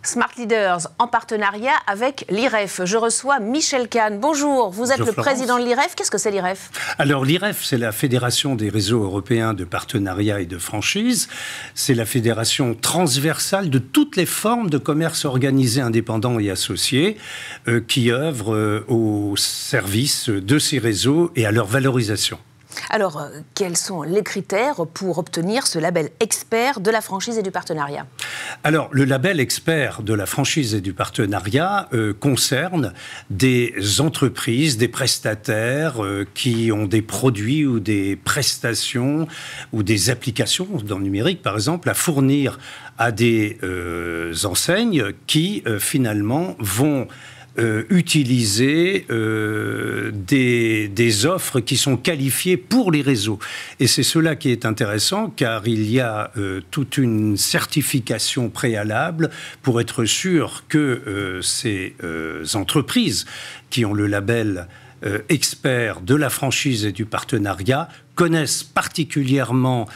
Smart Leaders en partenariat avec l'IREF. Je reçois Michel Kahn. Bonjour, vous êtes le président de l'IREF. Qu'est-ce que c'est l'IREF? Alors l'IREF, c'est la Fédération des réseaux européens de partenariat et de franchise. C'est la fédération transversale de toutes les formes de commerce organisé indépendant et associé qui œuvrent au service de ces réseaux et à leur valorisation. Alors, quels sont les critères pour obtenir ce label expert de la franchise et du partenariat? Alors, le label expert de la franchise et du partenariat concerne des entreprises, des prestataires qui ont des produits ou des prestations ou des applications dans le numérique, par exemple, à fournir à des enseignes qui, finalement, vont utiliser des offres qui sont qualifiées pour les réseaux. Et c'est cela qui est intéressant, car il y a toute une certification préalable pour être sûr que ces entreprises qui ont le label experts de la franchise et du partenariat connaissent particulièrement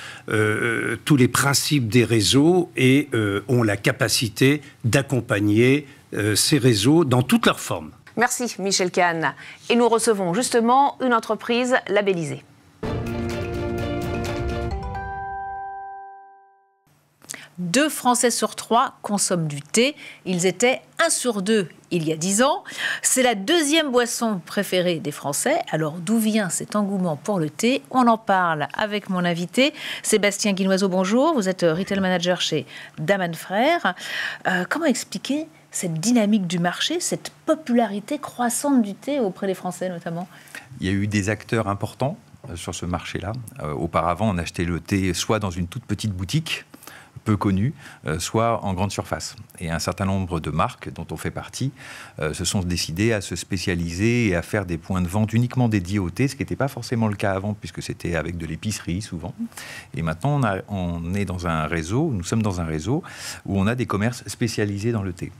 tous les principes des réseaux et ont la capacité d'accompagner ces réseaux dans toutes leurs formes. Merci Michel Kahn. Et nous recevons justement une entreprise labellisée. Deux Français sur 3 consomment du thé. Ils étaient 1 sur 2 il y a 10 ans. C'est la deuxième boisson préférée des Français. Alors d'où vient cet engouement pour le thé? On en parle avec mon invité, Sébastien Guinoiseau. Bonjour, vous êtes retail manager chez Daman Frères. Comment expliquer cette dynamique du marché, cette popularité croissante du thé auprès des Français notamment? Il y a eu des acteurs importants sur ce marché-là. Auparavant, on achetait le thé soit dans une toute petite boutique, peu connue, soit en grande surface. Et un certain nombre de marques dont on fait partie se sont décidées à se spécialiser et à faire des points de vente uniquement dédiés au thé, ce qui n'était pas forcément le cas avant, puisque c'était avec de l'épicerie souvent. Et maintenant, on est dans un réseau, nous sommes dans un réseau où on a des commerces spécialisés dans le thé.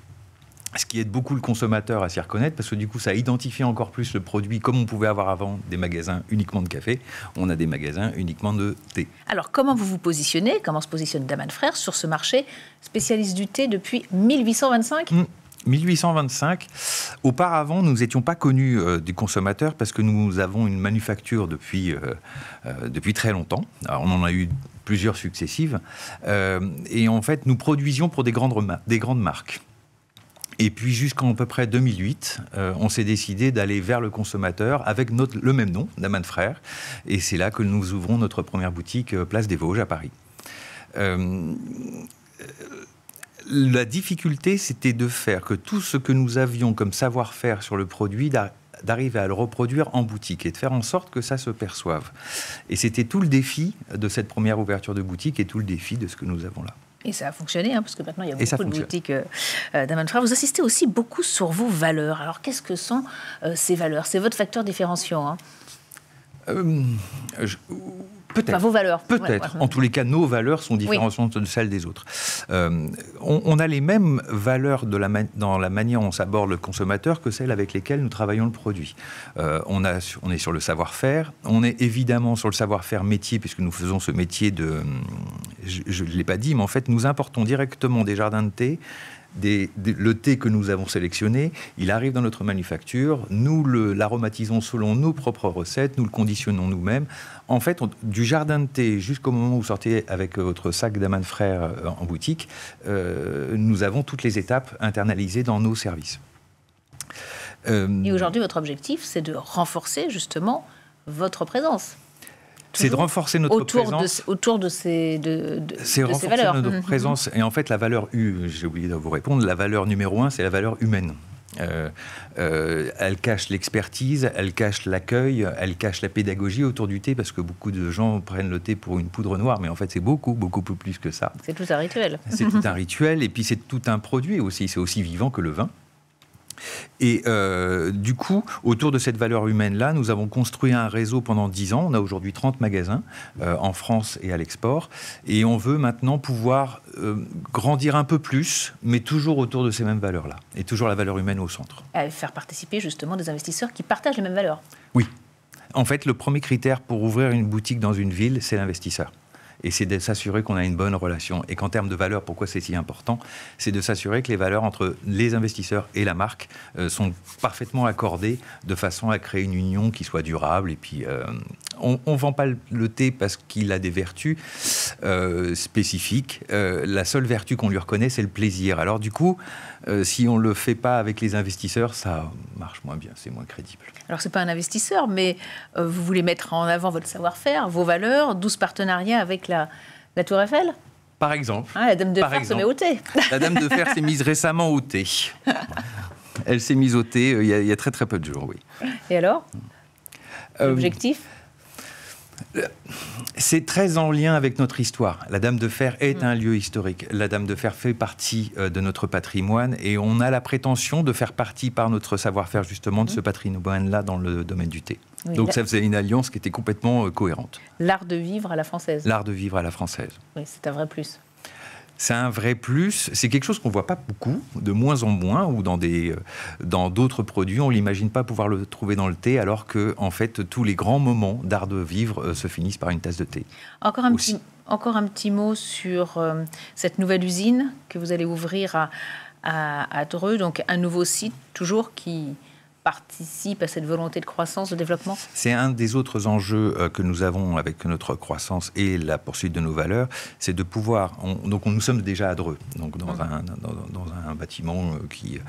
Ce qui aide beaucoup le consommateur à s'y reconnaître, parce que du coup, ça identifie encore plus le produit, comme on pouvait avoir avant des magasins uniquement de café. On a des magasins uniquement de thé. Alors, comment vous vous positionnez? Comment se positionne Daman Frères sur ce marché spécialiste du thé depuis 1825 1825. Auparavant, nous n'étions pas connus des consommateurs parce que nous avons une manufacture depuis très longtemps. Alors, on en a eu plusieurs successives. Et en fait, nous produisions pour des grandes marques. Et puis jusqu'en à peu près 2008, on s'est décidé d'aller vers le consommateur avec le même nom, Daman Frères. Et c'est là que nous ouvrons notre première boutique Place des Vosges à Paris. La difficulté, c'était de faire que tout ce que nous avions comme savoir-faire sur le produit, d'arriver à le reproduire en boutique et de faire en sorte que ça se perçoive. Et c'était tout le défi de cette première ouverture de boutique et tout le défi de ce que nous avons là. Et ça a fonctionné, parce que maintenant, il y a beaucoup de boutiques Daman Frères. Vous insistez aussi beaucoup sur vos valeurs. Alors, qu'est-ce que sont ces valeurs? C'est votre facteur différenciant, Peut-être. Enfin, vos valeurs. Peut-être. Ouais. En tous les cas, nos valeurs sont différentes de celles des autres. On a les mêmes valeurs dans la manière dont on s'aborde le consommateur que celles avec lesquelles nous travaillons le produit. On est sur le savoir-faire. On est évidemment sur le savoir-faire métier, puisque nous faisons ce métier de... Je ne l'ai pas dit, mais en fait, nous importons directement des jardins de thé. Le thé que nous avons sélectionné, il arrive dans notre manufacture, nous l'aromatisons selon nos propres recettes, nous le conditionnons nous-mêmes. En fait, du jardin de thé jusqu'au moment où vous sortez avec votre sac Daman Frères en boutique, nous avons toutes les étapes internalisées dans nos services. Et aujourd'hui, votre objectif, c'est de renforcer justement votre présence. C'est de renforcer notre présence. Autour de ces valeurs. Notre présence. Et en fait, la valeur j'ai oublié de vous répondre, la valeur numéro 1, c'est la valeur humaine. Elle cache l'expertise, elle cache l'accueil, elle cache la pédagogie autour du thé, parce que beaucoup de gens prennent le thé pour une poudre noire, mais en fait, c'est beaucoup plus que ça. C'est tout un rituel. C'est tout un rituel, et puis c'est tout un produit aussi. C'est aussi vivant que le vin. Et du coup, autour de cette valeur humaine-là, nous avons construit un réseau pendant 10 ans. On a aujourd'hui 30 magasins en France et à l'export. Et on veut maintenant pouvoir grandir un peu plus, mais toujours autour de ces mêmes valeurs-là. Et toujours la valeur humaine au centre. Et faire participer justement des investisseurs qui partagent les mêmes valeurs. Oui. En fait, le premier critère pour ouvrir une boutique dans une ville, c'est l'investisseur. Et c'est de s'assurer qu'on a une bonne relation. Et qu'en termes de valeur, pourquoi c'est si important? C'est de s'assurer que les valeurs entre les investisseurs et la marque sont parfaitement accordées de façon à créer une union qui soit durable. Et puis, on ne vend pas le thé parce qu'il a des vertus spécifiques. La seule vertu qu'on lui reconnaît, c'est le plaisir. Alors du coup, si on ne le fait pas avec les investisseurs, ça marche moins bien, c'est moins crédible. Alors, ce n'est pas un investisseur, mais vous voulez mettre en avant votre savoir-faire, vos valeurs, 12 partenariats avec la Tour Eiffel? Par exemple. La Dame de Fer se met au thé. La Dame de Fer s'est mise récemment au thé. Elle s'est mise au thé il y a très très peu de jours, oui. Et alors? L'objectif? C'est très en lien avec notre histoire. La Dame de Fer est un lieu historique. La Dame de Fer fait partie de notre patrimoine et on a la prétention de faire partie par notre savoir-faire justement de ce patrimoine-là dans le domaine du thé. Oui, donc ça faisait une alliance qui était complètement cohérente. L'art de vivre à la française. L'art de vivre à la française. Oui, c'est un vrai plus. C'est un vrai plus. C'est quelque chose qu'on ne voit pas beaucoup, de moins en moins, ou dans d'autres produits. On ne l'imagine pas pouvoir le trouver dans le thé, alors que, en fait, tous les grands moments d'art de vivre se finissent par une tasse de thé. Encore un petit mot sur cette nouvelle usine que vous allez ouvrir à Dreux, donc un nouveau site, toujours qui participe à cette volonté de croissance, de développement? C'est un des autres enjeux que nous avons avec notre croissance et la poursuite de nos valeurs, c'est de pouvoir... nous sommes déjà à Dreux, donc dans un bâtiment qui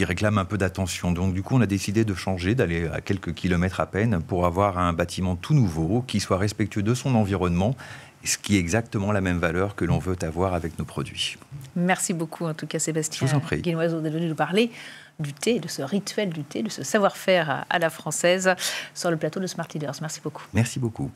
réclame un peu d'attention. Donc du coup, on a décidé de changer, d'aller à quelques kilomètres à peine pour avoir un bâtiment tout nouveau, qui soit respectueux de son environnement, ce qui est exactement la même valeur que l'on veut avoir avec nos produits. Merci beaucoup, en tout cas, Sébastien Guinoiseau, d'être venu nous parler du thé, de ce rituel du thé, de ce savoir-faire à la française sur le plateau de Smart Leaders. Merci beaucoup. Merci beaucoup.